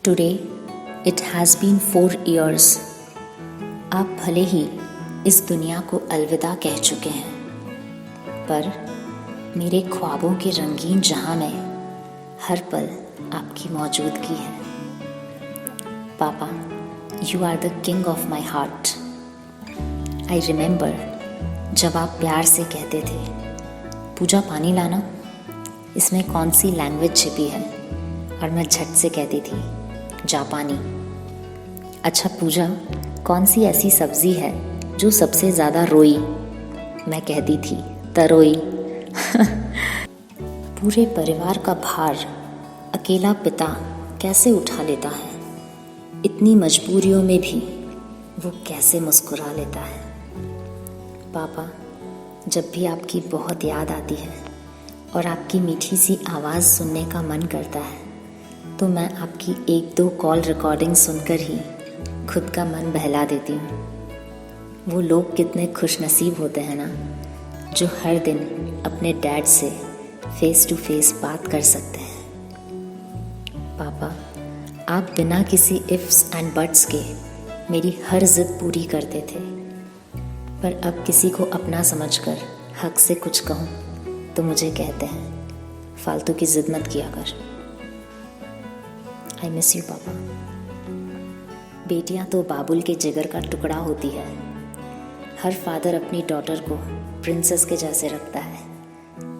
Today it has been 4 years. आप भले ही इस दुनिया को अलविदा कह चुके हैं, पर मेरे ख्वाबों के रंगीन जहां में हर पल आपकी मौजूदगी है। पापा, you are the king of my heart. I remember जब आप प्यार से कहते थे, पूजा पानी लाना, इसमें कौन सी लैंग्वेज छिपी है, और मैं झट से कहती थी, जापानी। अच्छा पूजा, कौन सी ऐसी सब्जी है जो सबसे ज़्यादा रोई? मैं कहती थी, तरोई। पूरे परिवार का भार अकेला पिता कैसे उठा लेता है? इतनी मजबूरियों में भी वो कैसे मुस्कुरा लेता है? पापा, जब भी आपकी बहुत याद आती है और आपकी मीठी सी आवाज़ सुनने का मन करता है, तो मैं आपकी 1-2 कॉल रिकॉर्डिंग सुनकर ही खुद का मन बहला देती हूँ। वो लोग कितने खुशनसीब होते हैं ना, जो हर दिन अपने डैड से फेस टू फेस बात कर सकते हैं। पापा, आप बिना किसी इफ्स एंड बट्स के मेरी हर जिद पूरी करते थे, पर अब किसी को अपना समझकर हक से कुछ कहूँ तो मुझे कहते हैं, फालतू की जिद मत किया कर। आई मिस यू पापा। बेटियां तो बाबुल के जिगर का टुकड़ा होती है। हर फादर अपनी डॉटर को प्रिंसेस के जैसे रखता है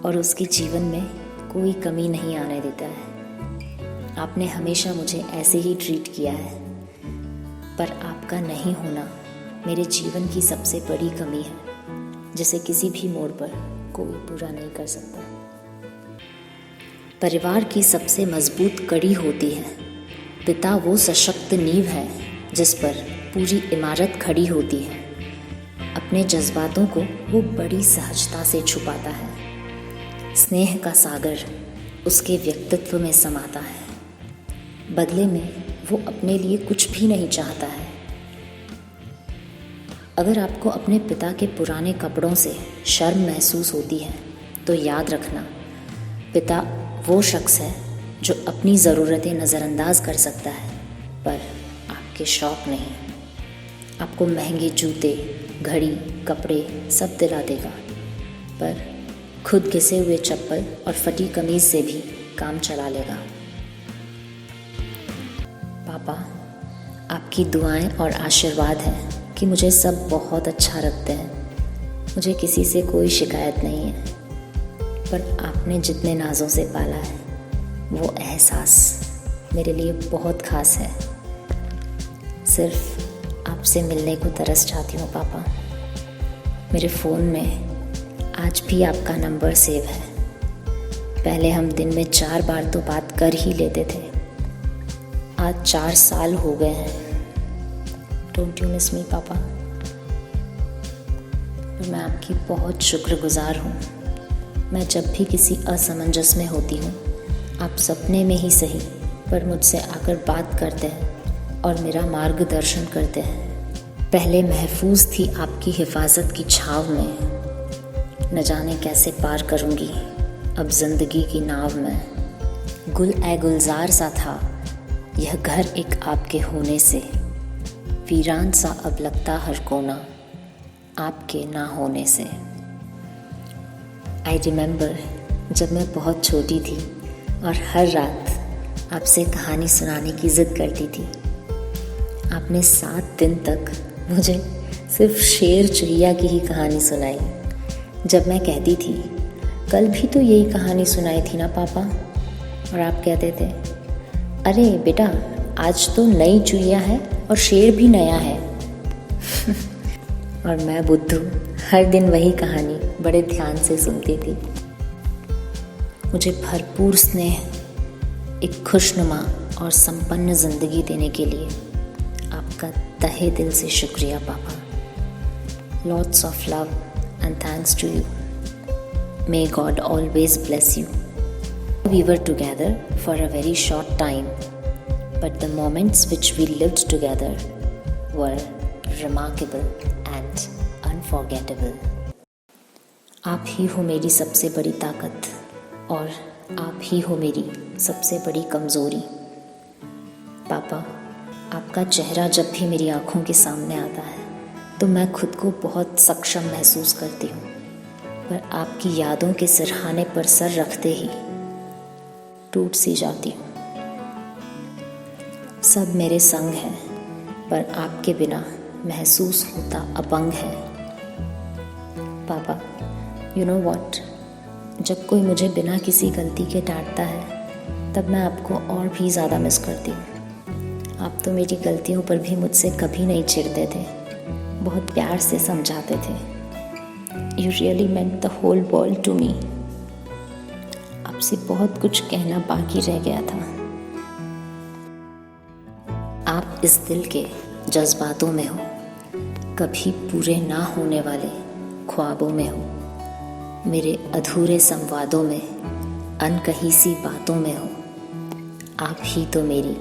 और उसके जीवन में कोई कमी नहीं आने देता है। आपने हमेशा मुझे ऐसे ही ट्रीट किया है, पर आपका नहीं होना मेरे जीवन की सबसे बड़ी कमी है, जिसे किसी भी मोड़ पर कोई पूरा नहीं कर सकता। परिवार की सबसे मजबूत कड़ी होती है। पिता वो सशक्त नींव है जिस पर पूरी इमारत खड़ी होती है। अपने जज्बातों को वो बड़ी सहजता से छुपाता है। स्नेह का सागर उसके व्यक्तित्व में समाता है। बदले में वो अपने लिए कुछ भी नहीं चाहता है। अगर आपको अपने पिता के पुराने कपड़ों से शर्म महसूस होती है, तो याद रखना, पिता वो शख्स है जो अपनी ज़रूरतें नज़रअंदाज कर सकता है, पर आपके शौक़ नहीं। आपको महंगे जूते, घड़ी, कपड़े सब दिला देगा, पर खुद घिसे हुए चप्पल और फटी कमीज़ से भी काम चला लेगा। पापा, आपकी दुआएं और आशीर्वाद है कि मुझे सब बहुत अच्छा रखते हैं। मुझे किसी से कोई शिकायत नहीं है, पर आपने जितने नाज़ों से पाला है, वो एहसास मेरे लिए बहुत ख़ास है। सिर्फ आपसे मिलने को तरस जाती हूँ पापा। मेरे फ़ोन में आज भी आपका नंबर सेव है। पहले हम दिन में 4 बार तो बात कर ही लेते थे। आज 4 साल हो गए हैं। डोंट यू मिस मी पापा? मैं आपकी बहुत शुक्रगुजार हूँ। मैं जब भी किसी असमंजस में होती हूँ, आप सपने में ही सही, पर मुझसे आकर बात करते हैं और मेरा मार्गदर्शन करते हैं। पहले महफूज थी आपकी हिफाजत की छाँव में, न जाने कैसे पार करूँगी अब ज़िंदगी की नाव में। गुल ए गुलजार सा था यह घर एक आपके होने से, वीरान सा अब लगता हर कोना आपके ना होने से। आई रिमेंबर जब मैं बहुत छोटी थी और हर रात आपसे कहानी सुनाने की ज़िद करती थी। आपने 7 दिन तक मुझे सिर्फ शेर चिड़िया की ही कहानी सुनाई। जब मैं कहती थी, कल भी तो यही कहानी सुनाई थी ना पापा, और आप कहते थे, अरे बेटा, आज तो नई चिड़िया है और शेर भी नया है। और मैं बुद्धू हर दिन वही कहानी बड़े ध्यान से सुनती थी। मुझे भरपूर स्नेह, एक खुशनुमा और संपन्न ज़िंदगी देने के लिए आपका तहे दिल से शुक्रिया पापा। Lots of love and thanks to you. May God always bless you. We were together for a very short time, but the moments which we lived together were remarkable and unforgettable. आप ही हो मेरी सबसे बड़ी ताकत और आप ही हो मेरी सबसे बड़ी कमज़ोरी। पापा, आपका चेहरा जब भी मेरी आँखों के सामने आता है तो मैं खुद को बहुत सक्षम महसूस करती हूँ, पर आपकी यादों के सिरहाने पर सर रखते ही टूट सी जाती हूँ। सब मेरे संग है, पर आपके बिना महसूस होता अपंग है। पापा, यू नो व्हाट, जब कोई मुझे बिना किसी गलती के डांटता है तब मैं आपको और भी ज़्यादा मिस करती हूँ। आप तो मेरी गलतियों पर भी मुझसे कभी नहीं चिढ़ते थे, बहुत प्यार से समझाते थे। You really meant the whole world to me. आपसे बहुत कुछ कहना बाकी रह गया था। आप इस दिल के जज्बातों में हो, कभी पूरे ना होने वाले ख्वाबों में हो, मेरे अधूरे संवादों में, अनकही सी बातों में हो। आप ही तो मेरी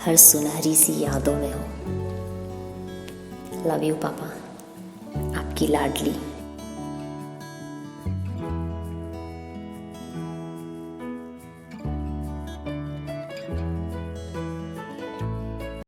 हर सुनहरी सी यादों में हो। लव यू पापा, आपकी लाडली।